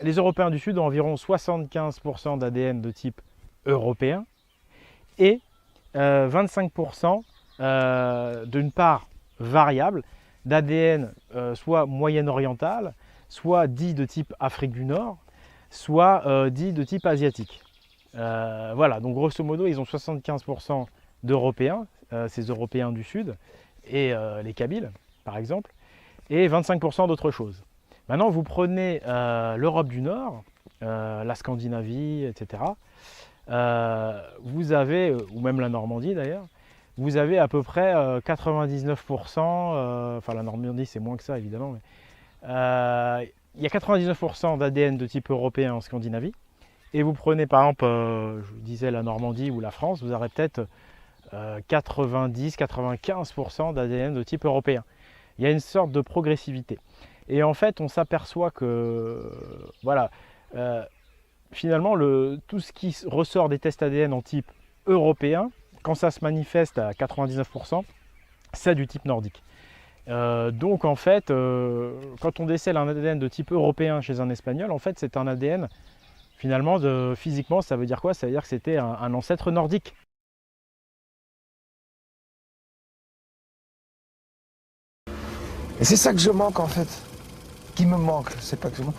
les Européens du Sud ont environ 75% d'ADN de type européen et 25% d'une part variable d'ADN soit moyen-oriental, soit dit de type Afrique du Nord, soit dit de type asiatique. Voilà, donc grosso modo, ils ont 75% d'Européens, ces Européens du Sud, et les Kabyles, par exemple, et 25% d'autres choses. Maintenant, vous prenez l'Europe du Nord, la Scandinavie, etc. Vous avez, ou même la Normandie d'ailleurs, vous avez à peu près 99%, enfin la Normandie c'est moins que ça évidemment, mais il y a 99% d'ADN de type européen en Scandinavie. Et vous prenez par exemple, je vous disais la Normandie ou la France, vous aurez peut-être 90-95% d'ADN de type européen. Il y a une sorte de progressivité. Et en fait, on s'aperçoit que, voilà, finalement, tout ce qui ressort des tests ADN en type européen, quand ça se manifeste à 99%, c'est du type nordique. Donc en fait, quand on décèle un ADN de type européen chez un Espagnol, en fait c'est un ADN, finalement, physiquement, ça veut dire quoi? Ça veut dire que c'était un ancêtre nordique. Et c'est ça que je manque en fait, qui me manque, c'est pas que je manque.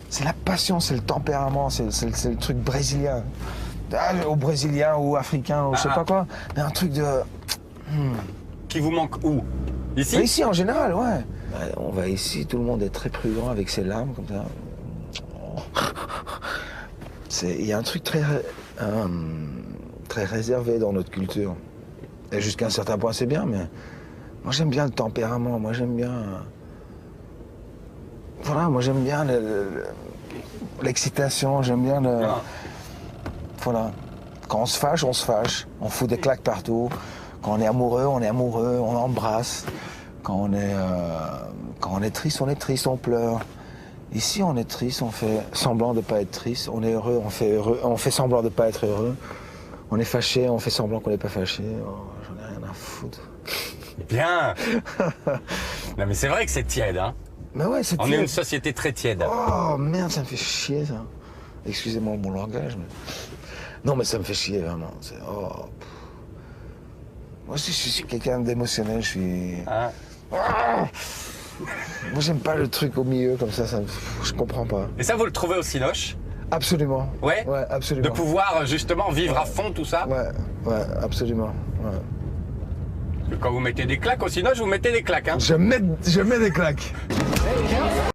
C'est la passion, c'est le tempérament, c'est le truc brésilien. Ou brésilien ou africain ou je sais pas quoi, mais un truc de... Qui vous manque où? Ici? Mais ici en général, ouais. On va ici, tout le monde est très prudent avec ses larmes comme ça. Il y a un truc très réservé dans notre culture. Et jusqu'à un certain point c'est bien, mais moi j'aime bien le tempérament, moi j'aime bien... Voilà, moi j'aime bien l'excitation, j'aime bien le... Voilà. Quand on se fâche, on fout des claques partout. Quand on est amoureux, on embrasse. Quand on est triste, on pleure. Ici, on est triste, on fait semblant de ne pas être triste. On est heureux, on fait semblant de ne pas être heureux. On est fâché, on fait semblant qu'on n'est pas fâché. Oh, j'en ai rien à foutre. Bien. Non mais c'est vrai que c'est tiède, hein. Mais ouais, c'est On tiède. est une société très tiède. Oh merde, ça me fait chier ça. Excusez-moi mon langage, mais... Non mais ça me fait chier vraiment. Oh. Moi aussi je suis quelqu'un d'émotionnel, je suis... Hein? Ah. Moi j'aime pas le truc au milieu comme ça, je comprends pas. Et ça, vous le trouvez au Cinoche? Absolument. Ouais? Ouais, absolument. De pouvoir justement vivre à fond tout ça? Ouais, absolument. Ouais. Parce que quand vous mettez des claques au Cinoche, vous mettez des claques, hein? Je mets des claques.